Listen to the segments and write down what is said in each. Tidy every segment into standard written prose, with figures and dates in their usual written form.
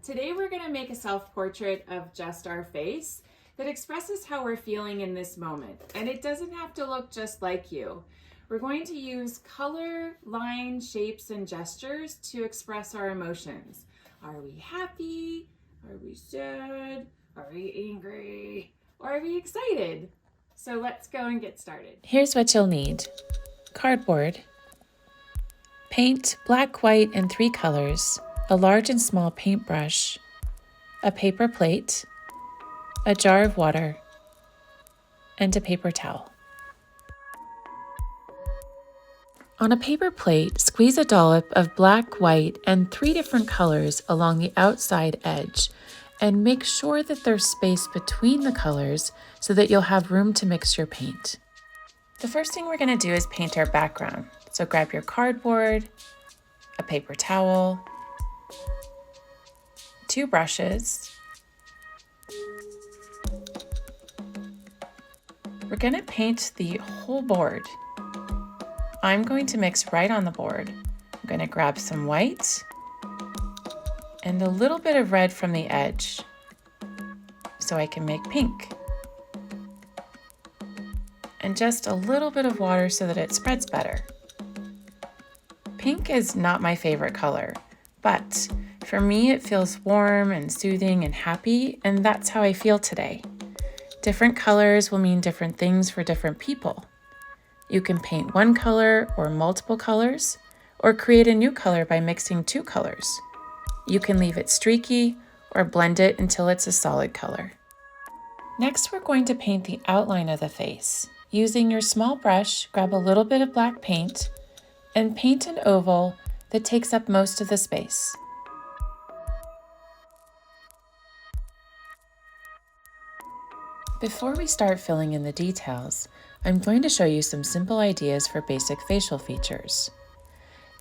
Today we're going to make a self-portrait of just our face that expresses how we're feeling in this moment. And it doesn't have to look just like you. We're going to use color, line, shapes, and gestures to express our emotions. Are we happy? Are we sad? Are we angry? Or are we excited? So let's go and get started. Here's what you'll need. Cardboard, paint, black, white, and 3 colors, a large and small paintbrush, a paper plate, a jar of water, and a paper towel. On a paper plate, squeeze a dollop of black, white, and 3 different colors along the outside edge, and make sure that there's space between the colors so that you'll have room to mix your paint. The first thing we're going to do is paint our background. So grab your cardboard, a paper towel, 2 brushes. We're going to paint the whole board. I'm going to mix right on the board. I'm going to grab some white and a little bit of red from the edge so I can make pink. And just a little bit of water so that it spreads better. Pink is not my favorite color, but for me it feels warm and soothing and happy, and that's how I feel today. Different colors will mean different things for different people. You can paint one color or multiple colors, or create a new color by mixing 2 colors. You can leave it streaky or blend it until it's a solid color. Next, we're going to paint the outline of the face. Using your small brush, grab a little bit of black paint and paint an oval that takes up most of the space. Before we start filling in the details, I'm going to show you some simple ideas for basic facial features.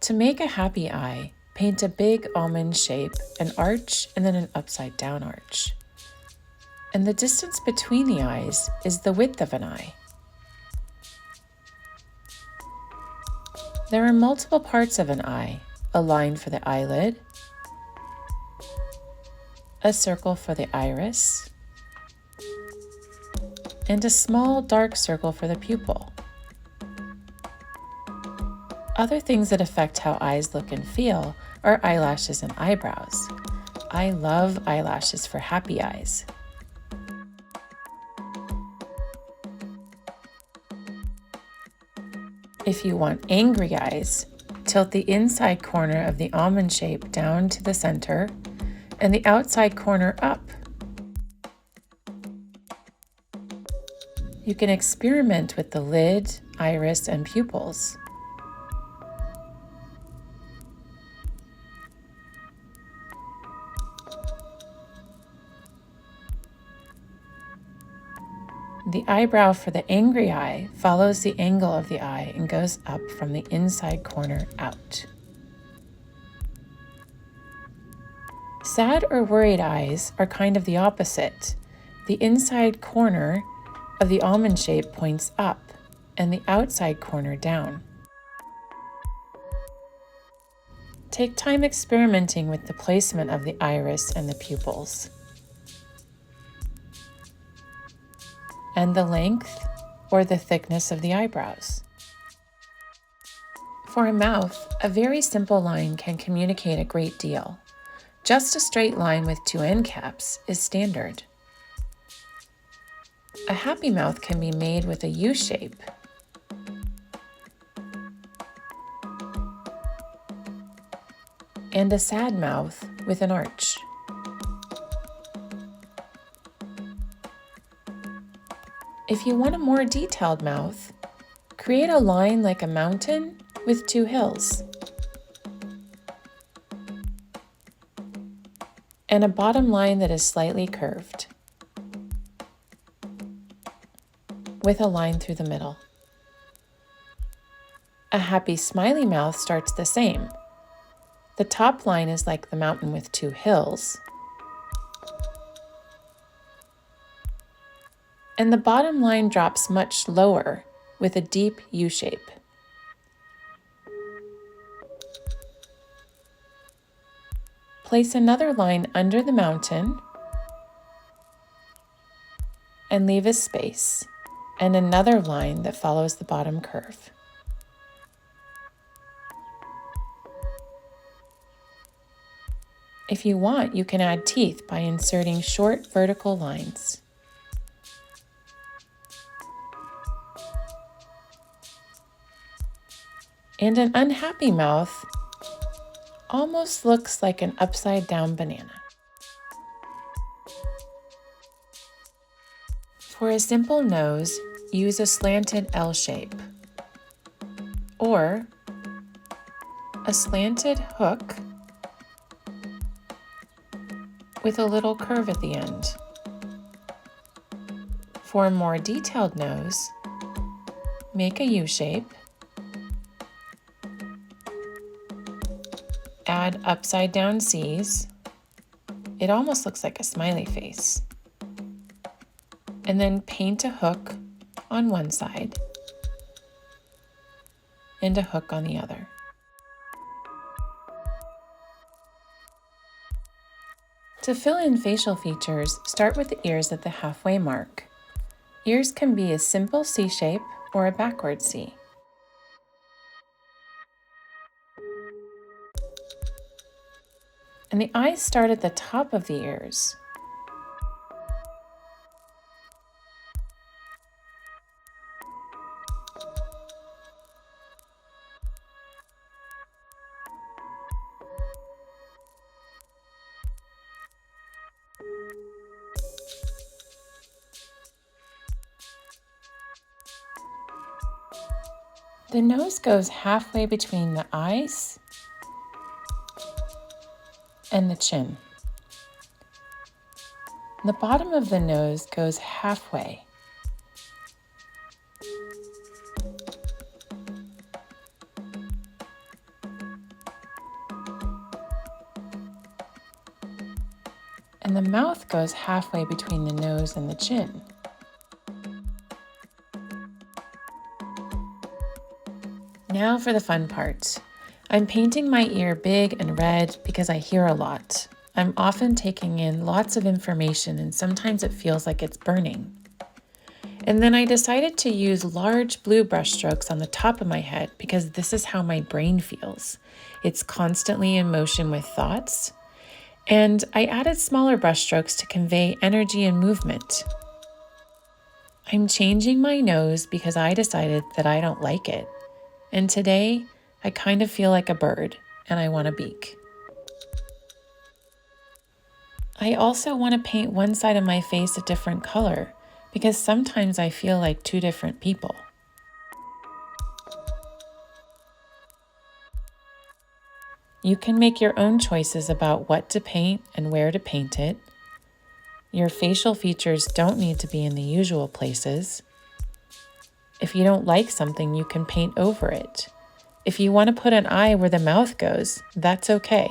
To make a happy eye, paint a big almond shape, an arch, and then an upside down arch. And the distance between the eyes is the width of an eye. There are multiple parts of an eye: a line for the eyelid, a circle for the iris, and a small dark circle for the pupil. Other things that affect how eyes look and feel are eyelashes and eyebrows. I love eyelashes for happy eyes. If you want angry eyes, tilt the inside corner of the almond shape down to the center and the outside corner up. You can experiment with the lid, iris, and pupils. The eyebrow for the angry eye follows the angle of the eye and goes up from the inside corner out. Sad or worried eyes are kind of the opposite. The inside corner of the almond shape points up and the outside corner down. Take time experimenting with the placement of the iris and the pupils, and the length or the thickness of the eyebrows. For a mouth, a very simple line can communicate a great deal. Just a straight line with 2 end caps is standard. A happy mouth can be made with a U shape. And a sad mouth with an arch. If you want a more detailed mouth, create a line like a mountain with 2 hills. And a bottom line that is slightly curved, with a line through the middle. A happy smiley mouth starts the same. The top line is like the mountain with 2 hills, and the bottom line drops much lower with a deep U shape. Place another line under the mountain and leave a space, and another line that follows the bottom curve. If you want, you can add teeth by inserting short vertical lines. And an unhappy mouth almost looks like an upside-down banana. For a simple nose, use a slanted L shape or a slanted hook with a little curve at the end. For a more detailed nose, make a U shape, add upside down C's. It almost looks like a smiley face. And then paint a hook on one side and a hook on the other. To fill in facial features, start with the ears at the halfway mark. Ears can be a simple C shape or a backward C. And the eyes start at the top of the ears. The nose goes halfway between the eyes and the chin. The bottom of the nose goes halfway. And the mouth goes halfway between the nose and the chin. Now for the fun part. I'm painting my ear big and red because I hear a lot. I'm often taking in lots of information and sometimes it feels like it's burning. And then I decided to use large blue brush strokes on the top of my head because this is how my brain feels. It's constantly in motion with thoughts. And I added smaller brush strokes to convey energy and movement. I'm changing my nose because I decided that I don't like it. And today, I kind of feel like a bird, and I want a beak. I also want to paint one side of my face a different color, because sometimes I feel like two different people. You can make your own choices about what to paint and where to paint it. Your facial features don't need to be in the usual places. If you don't like something, you can paint over it. If you want to put an eye where the mouth goes, that's okay.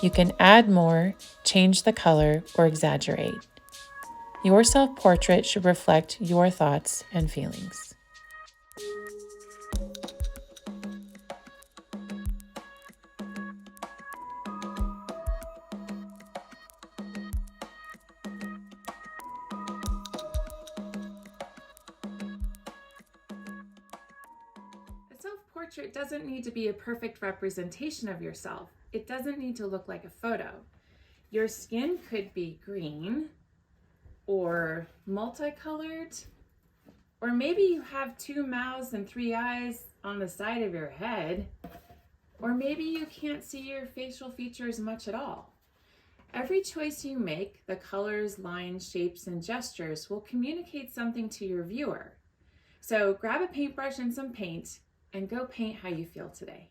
You can add more, change the color, or exaggerate. Your self-portrait should reflect your thoughts and feelings. A self-portrait doesn't need to be a perfect representation of yourself. It doesn't need to look like a photo. Your skin could be green or multicolored, or maybe you have 2 mouths and 3 eyes on the side of your head, or maybe you can't see your facial features much at all. Every choice you make, the colors, lines, shapes, and gestures will communicate something to your viewer. So grab a paintbrush and some paint and go paint how you feel today.